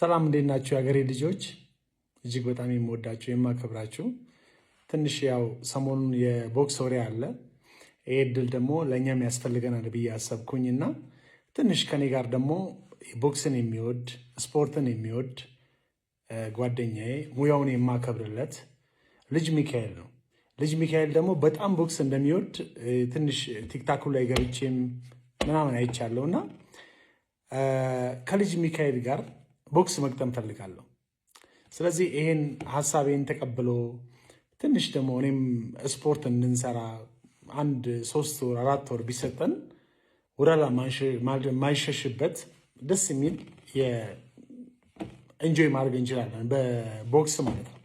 ሰላም እንዴት ናችሁ የሀገሬ ልጆች? እጅግ በጣም የምወዳችሁ የማከብራችሁ። ትንሽ ያው ሰሞኑን የቦክስ ወሬ አለ። ይሄ እድል ደግሞ ለእኛም ያስፈልገናል ብዬ አሰብኩኝና ትንሽ ከኔ ጋር ደግሞ ቦክስን የሚወድ ስፖርትን የሚወድ ጓደኛዬ ሙያውን የማከብርለት ልጅ ሚካኤል ነው። ልጅ ሚካኤል ደግሞ በጣም ቦክስ እንደሚወድ ትንሽ ቲክታኩ ላይ ገብቼም ምናምን አይቻለሁና ከልጅ ሚካኤል ጋር ቦክስ መግጠም ፈልጋለሁ። ስለዚህ ይሄን ሀሳቤን ተቀብሎ ትንሽ ደግሞ እኔም ስፖርት እንድንሰራ 3 ወር 4 ወር ቢሰጠን ወራላ ማይሸሽበት ደስ የሚል የኢንጆይ ማድረግ እንችላለን በቦክስ ማለት ነው።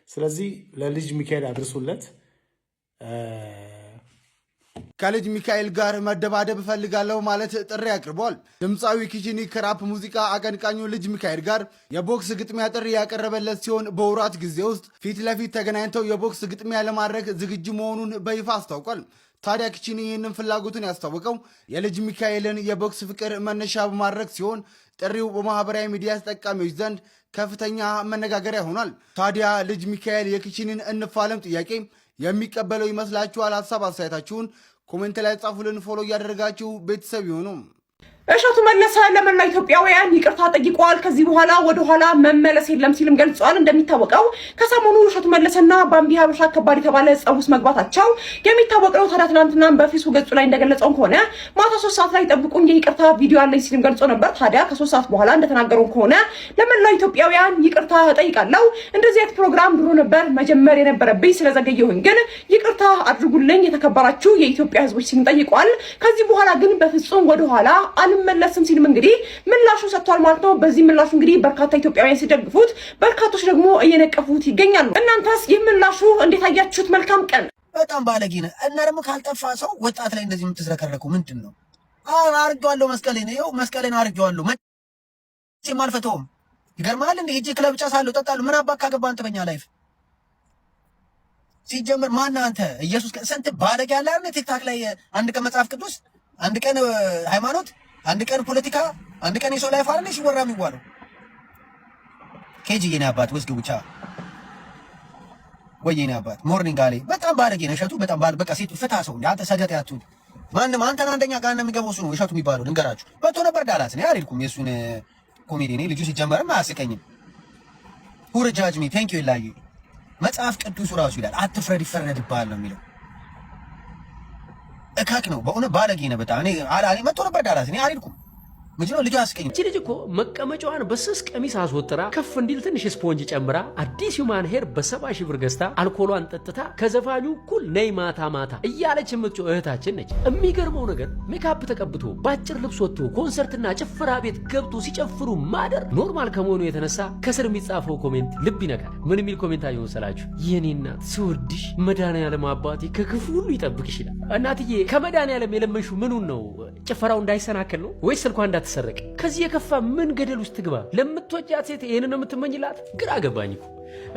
ስለዚህ ለልጅ ሚካኤል አድርሱለት። ከልጅ ሚካኤል ጋር መደባደብ እፈልጋለሁ ማለት ጥሪ አቅርቧል። ድምፃዊ ኪችኒ ከራፕ ሙዚቃ አቀንቃኙ ልጅ ሚካኤል ጋር የቦክስ ግጥሚያ ጥሪ ያቀረበለት ሲሆን በወራት ጊዜ ውስጥ ፊት ለፊት ተገናኝተው የቦክስ ግጥሚያ ለማድረግ ዝግጁ መሆኑን በይፋ አስታውቋል። ታዲያ ኪችኒ ይህንን ፍላጎቱን ያስታወቀው የልጅ ሚካኤልን የቦክስ ፍቅር መነሻ በማድረግ ሲሆን ጥሪው በማህበራዊ ሚዲያ ተጠቃሚዎች ዘንድ ከፍተኛ መነጋገሪያ ሆኗል። ታዲያ ልጅ ሚካኤል የኪችኒን እንፋለም ጥያቄ የሚቀበለው ይመስላችኋል? ሀሳብ አስተያየታችሁን ኮሜንት ላይ ጻፉልን። ፎሎ እያደረጋችሁ ቤተሰብ ይሁኑ። እሸቱ መለሰ ለመላ ኢትዮጵያውያን ይቅርታ ጠይቋል። ከዚህ በኋላ ወደ ኋላ መመለስ የለም ሲልም ገልጿል። እንደሚታወቀው ከሰሞኑ እሸቱ መለሰና ባምቢ ሀበሻ ከባድ የተባለ ጸብ ውስጥ መግባታቸው የሚታወቀው። ታዲያ ትናንትና በፌስቡክ ገጹ ላይ እንደገለጸው ከሆነ ማታ 3 ሰዓት ላይ ጠብቁኝ የይቅርታ ቪዲዮ አለኝ ሲልም ገልጾ ነበር። ታዲያ ከ3 ሰዓት በኋላ እንደተናገረው ከሆነ ለመላ ኢትዮጵያውያን ይቅርታ ጠይቃለሁ፣ እንደዚህ አይነት ፕሮግራም ድሮ ነበር መጀመር የነበረብኝ ስለዘገየሁኝ፣ ግን ይቅርታ አድርጉልኝ የተከበራችሁ የኢትዮጵያ ሕዝቦች ሲልም ጠይቋል። ከዚህ በኋላ ግን በፍጹም ወደ ኋላ መለስም ሲልም እንግዲህ ምላሹ ሰጥቷል ማለት ነው። በዚህ ምላሹ እንግዲህ በርካታ ኢትዮጵያውያን ሲደግፉት፣ በርካቶች ደግሞ እየነቀፉት ይገኛሉ። እናንተስ ይህ ምላሹ እንዴት አያችሁት? መልካም ቀን። በጣም ባለጌ ነህ እና ደግሞ ካልጠፋ ሰው ወጣት ላይ እንደዚህ የምትዝረከረኩ ምንድን ነው? አርጌዋለሁ፣ መስቀሌን ይኸው መስቀሌን አርጌዋለሁ፣ መቼም አልፈተውም። ይገርምሃል እንደ ሄጄ ክለብ ጫሳለሁ፣ እጠጣለሁ። ምን አባካ ገባ አንተ በኛ ላይፍ? ሲጀምር ማነህ አንተ? ኢየሱስ ስንት ባለጌ ያለ አይደል? ቲክታክ ላይ አንድ ቀን መጽሐፍ ቅዱስ፣ አንድ ቀን ሃይማኖት፣ አንድ ቀን ፖለቲካ፣ አንድ ቀን የሰው ላይፍ አይደል ሲወራ የሚዋለው። ኬጂ የኔ አባት ወስዱ ብቻ ወይ የኔ አባት ሞርኒንግ አለ። በጣም ባለጌ ነው እሸቱ፣ በጣም በቃ ሴት ፍታ ሰው አንተ ሰገጥ ያቱን ማንም አንተን አንደኛ ጋር ነው የሚገባው እሱ ነው እሸቱ የሚባለው። ልንገራችሁ በቶ ነበር ዳላስ ነው ያልኩም የሱን ኮሜዲ ነው ልጁ ሲጀመርም አያስቀኝም። ሁር ጃጅ ሚ ቴንክ ዩ ይላል መጽሐፍ ቅዱስ ራሱ ይላል አትፍረድ ይፈረድብሃል ነው የሚለው። እካክ ነው በእውነት ባለጌ ነው በጣም። እኔ መጥቶ ነበር ዳላስ እኔ አልሄድኩም። ምንድነው ልጅ አስቀኝ። እቺ ልጅ እኮ መቀመጫዋን በስስ ቀሚስ አስወጥራ ከፍ እንዲል ትንሽ ስፖንጅ ጨምራ አዲስ ሂውማን ሄር በ70 ሺህ ብር ገዝታ አልኮሏን ጠጥታ ከዘፋኙ እኩል ነይ ማታ ማታ እያለች የምትጮህ እህታችን ነች። የሚገርመው ነገር ሜካፕ ተቀብቶ በአጭር ልብስ ወጥቶ ኮንሰርትና ጭፈራ ቤት ገብቶ ሲጨፍሩ ማደር ኖርማል ከመሆኑ የተነሳ ከስር የሚጻፈው ኮሜንት ልብ ይነካል። ምን የሚል ኮሜንት አየሁ መሰላችሁ? የኔ እናት ስወድሽ መድኃኒዓለም አባቴ ከክፉ ሁሉ ይጠብቅሽ ይላል። እናትዬ ከመድኃኒዓለም የለመንሽው ምኑን ነው? ጭፈራው እንዳይሰናከል ነው ወይስ ስልኳ እንዳትሰረቅ? ከዚህ የከፋ ምን ገደል ውስጥ ትግባ? ለምትወጃት ሴት ይሄን ነው የምትመኝላት? ግራ ገባኝ እኮ።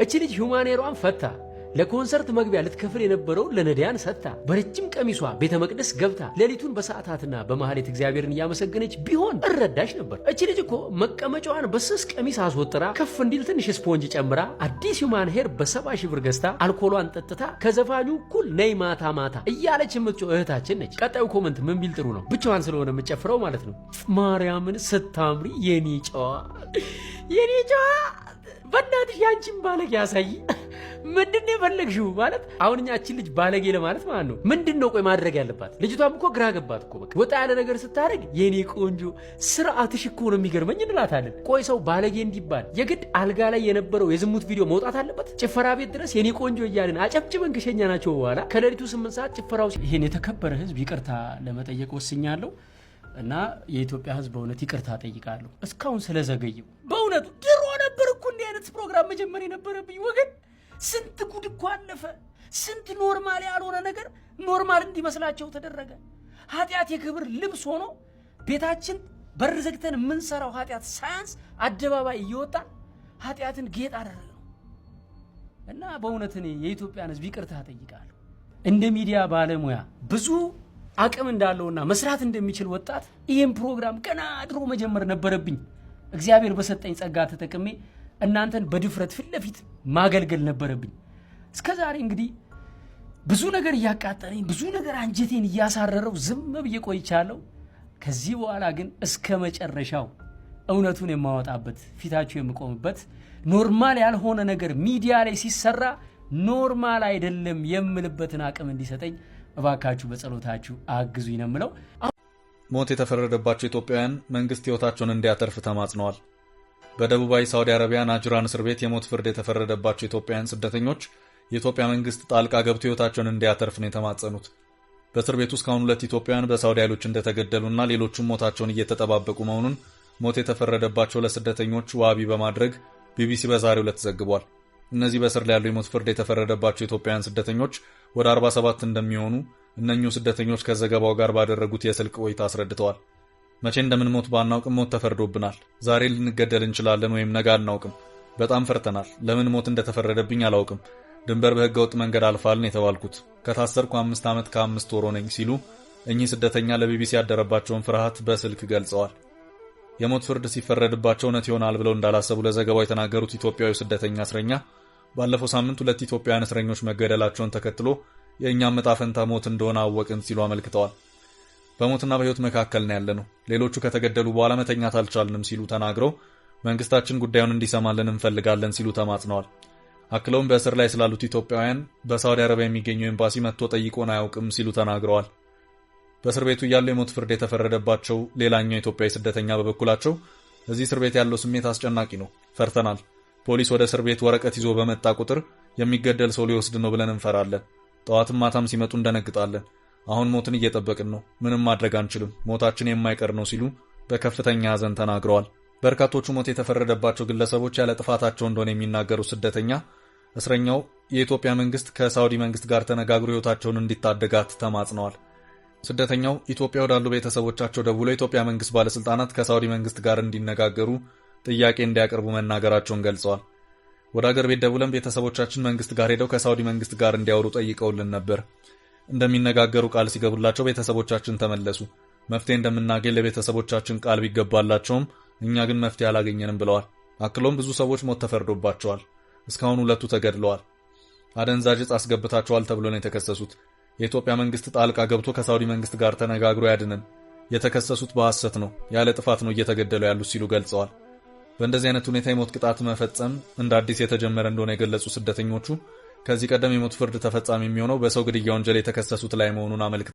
እቺ ልጅ ሂውማን ሄሯን ፈታ ለኮንሰርት መግቢያ ልትከፍል የነበረው ለነዳያን ሰጥታ በረጅም ቀሚሷ ቤተ መቅደስ ገብታ ሌሊቱን በሰዓታትና በማህሌት እግዚአብሔርን እያመሰገነች ቢሆን እረዳሽ ነበር። እቺ ልጅ እኮ መቀመጫዋን በስስ ቀሚስ አስወጥራ ከፍ እንዲል ትንሽ ስፖንጅ ጨምራ አዲስ ሂውማን ሄር በ70 ሺህ ብር ገዝታ አልኮሏን ጠጥታ ከዘፋኙ እኩል ነይ ማታ ማታ እያለች የምትጮህ እህታችን ነች። ቀጣዩ ኮመንት ምን ቢል ጥሩ ነው? ብቻዋን ስለሆነ የምትጨፍረው ማለት ነው። ማርያምን ስታምሪ የኔ ጨዋ የኔ ጨዋ በእናትሽ ያንቺን ባለጌ ያሳይ። ምንድን ነው የፈለግሽው? ማለት አሁን እኛ እቺን ልጅ ባለጌ ለማለት ማለት ነው ምንድን ነው ቆይ ማድረግ ያለባት? ልጅቷም እኮ ግራ ገባት እኮ። በቃ ወጣ ያለ ነገር ስታደርግ የኔ ቆንጆ ስርዓትሽ እኮ ነው የሚገርመኝ እንላታለን። ቆይ ሰው ባለጌ እንዲባል የግድ አልጋ ላይ የነበረው የዝሙት ቪዲዮ መውጣት አለበት? ጭፈራ ቤት ድረስ የኔ ቆንጆ እያልን አጨብጭበን ከሸኛ ናቸው በኋላ ከሌሊቱ 8 ሰዓት ጭፈራው። ይሄን የተከበረ ህዝብ ይቅርታ ለመጠየቅ ወስኛለሁ እና የኢትዮጵያ ህዝብ በእውነት ይቅርታ ጠይቃለሁ እስካሁን ስለዘገየው። በእውነቱ ድሮ ነበር እኮ እንዲህ አይነት ፕሮግራም መጀመር የነበረብኝ ወገን። ስንት ጉድ እኮ አለፈ። ስንት ኖርማል ያልሆነ ነገር ኖርማል እንዲመስላቸው ተደረገ። ኃጢአት የክብር ልብስ ሆኖ ቤታችን በር ዘግተን የምንሰራው ኃጢአት ሳያንስ አደባባይ እየወጣ ኃጢአትን ጌጥ አደረገው እና በእውነት እኔ የኢትዮጵያን ህዝብ ይቅርታ ጠይቃለሁ። እንደ ሚዲያ ባለሙያ ብዙ አቅም እንዳለውና መስራት እንደሚችል ወጣት ይሄን ፕሮግራም ገና ድሮ መጀመር ነበረብኝ። እግዚአብሔር በሰጠኝ ጸጋ ተጠቅሜ እናንተን በድፍረት ፊት ለፊት ማገልገል ነበረብኝ። እስከዛሬ እንግዲህ ብዙ ነገር እያቃጠለኝ ብዙ ነገር አንጀቴን እያሳረረው ዝም ብዬ ቆይቻለሁ። ከዚህ በኋላ ግን እስከ መጨረሻው እውነቱን የማወጣበት ፊታችሁ የምቆምበት ኖርማል ያልሆነ ነገር ሚዲያ ላይ ሲሰራ ኖርማል አይደለም የምልበትን አቅም እንዲሰጠኝ እባካችሁ በጸሎታችሁ አግዙኝ ነው የምለው። ሞት የተፈረደባቸው ኢትዮጵያውያን መንግስት ህይወታቸውን እንዲያተርፍ ተማጽነዋል። በደቡባዊ ሳውዲ አረቢያ ናጅራን እስር ቤት የሞት ፍርድ የተፈረደባቸው ኢትዮጵያውያን ስደተኞች የኢትዮጵያ መንግስት ጣልቃ ገብቶ ህይወታቸውን እንዲያተርፍ ነው የተማጸኑት። በእስር ቤት ውስጥ እስካሁን 2 ኢትዮጵያውያን በሳውዲ ኃይሎች እንደተገደሉና ሌሎቹም ሞታቸውን እየተጠባበቁ መሆኑን ሞት የተፈረደባቸው ለስደተኞች ዋቢ በማድረግ ቢቢሲ በዛሬው ዕለት ዘግቧል። እነዚህ በእስር ላይ ያሉ የሞት ፍርድ የተፈረደባቸው ኢትዮጵያውያን ስደተኞች ወደ 47 እንደሚሆኑ እነኚሁ ስደተኞች ከዘገባው ጋር ባደረጉት የስልክ ቆይታ አስረድተዋል። መቼ እንደምንሞት ባናውቅም ሞት ተፈርዶብናል። ዛሬ ልንገደል እንችላለን ወይም ነገ አናውቅም። በጣም ፈርተናል። ለምን ሞት እንደተፈረደብኝ አላውቅም። ድንበር በህገ ወጥ መንገድ አልፋልን የተባልኩት ከታሰርኩ 5 ዓመት ከ5 ወር ሆነኝ ሲሉ እኚህ ስደተኛ ለቢቢሲ ያደረባቸውን ፍርሃት በስልክ ገልጸዋል። የሞት ፍርድ ሲፈረድባቸው እውነት ይሆናል ብለው እንዳላሰቡ ለዘገባው የተናገሩት ኢትዮጵያዊ ስደተኛ እስረኛ ባለፈው ሳምንት 2 ኢትዮጵያውያን እስረኞች መገደላቸውን ተከትሎ የእኛም ዕጣ ፈንታ ሞት እንደሆነ አወቅን ሲሉ አመልክተዋል። በሞትና በህይወት መካከል ነው ያለነው። ሌሎቹ ከተገደሉ በኋላ መተኛት አልቻልንም ሲሉ ተናግረው መንግስታችን ጉዳዩን እንዲሰማልን እንፈልጋለን ሲሉ ተማጽነዋል። አክለውም በእስር ላይ ስላሉት ኢትዮጵያውያን በሳውዲ አረቢያ የሚገኘው ኤምባሲ መጥቶ ጠይቆን አያውቅም ሲሉ ተናግረዋል። በእስር ቤቱ እያሉ የሞት ፍርድ የተፈረደባቸው ሌላኛው ኢትዮጵያዊ ስደተኛ በበኩላቸው እዚህ እስር ቤት ያለው ስሜት አስጨናቂ ነው፣ ፈርተናል። ፖሊስ ወደ እስር ቤት ወረቀት ይዞ በመጣ ቁጥር የሚገደል ሰው ሊወስድ ነው ብለን እንፈራለን። ጠዋትም ማታም ሲመጡ እንደነግጣለን። አሁን ሞትን እየጠበቅን ነው፣ ምንም ማድረግ አንችልም፣ ሞታችን የማይቀር ነው ሲሉ በከፍተኛ ሐዘን ተናግረዋል። በርካቶቹ ሞት የተፈረደባቸው ግለሰቦች ያለ ጥፋታቸው እንደሆነ የሚናገሩት ስደተኛ እስረኛው የኢትዮጵያ መንግስት ከሳውዲ መንግስት ጋር ተነጋግሮ ህይወታቸውን እንዲታደጋት ተማጽነዋል። ስደተኛው ኢትዮጵያ ወዳሉ ቤተሰቦቻቸው ደውሎ የኢትዮጵያ መንግስት ባለስልጣናት ከሳውዲ መንግስት ጋር እንዲነጋገሩ ጥያቄ እንዲያቀርቡ መናገራቸውን ገልጸዋል። ወደ አገር ቤት ደውለን ቤተሰቦቻችን መንግስት ጋር ሄደው ከሳውዲ መንግስት ጋር እንዲያወሩ ጠይቀውልን ነበር። እንደሚነጋገሩ ቃል ሲገቡላቸው ቤተሰቦቻችን ተመለሱ። መፍትሄ እንደምናገኝ ለቤተሰቦቻችን ቃል ቢገባላቸውም እኛ ግን መፍትሄ አላገኘንም ብለዋል። አክሎም ብዙ ሰዎች ሞት ተፈርዶባቸዋል። እስካሁን 2 ተገድለዋል። አደንዛዥ ዕፅ አስገብታቸዋል ተብሎ ነው የተከሰሱት። የኢትዮጵያ መንግስት ጣልቃ ገብቶ ከሳውዲ መንግስት ጋር ተነጋግሮ ያድነን። የተከሰሱት በሐሰት ነው፣ ያለ ጥፋት ነው እየተገደሉ ያሉት ሲሉ ገልጸዋል። በእንደዚህ አይነት ሁኔታ የሞት ቅጣት መፈጸም እንደ አዲስ የተጀመረ እንደሆነ የገለጹ ስደተኞቹ ከዚህ ቀደም የሞት ፍርድ ተፈጻሚ የሚሆነው በሰው ግድያ ወንጀል የተከሰሱት ላይ መሆኑን አመልክተዋል።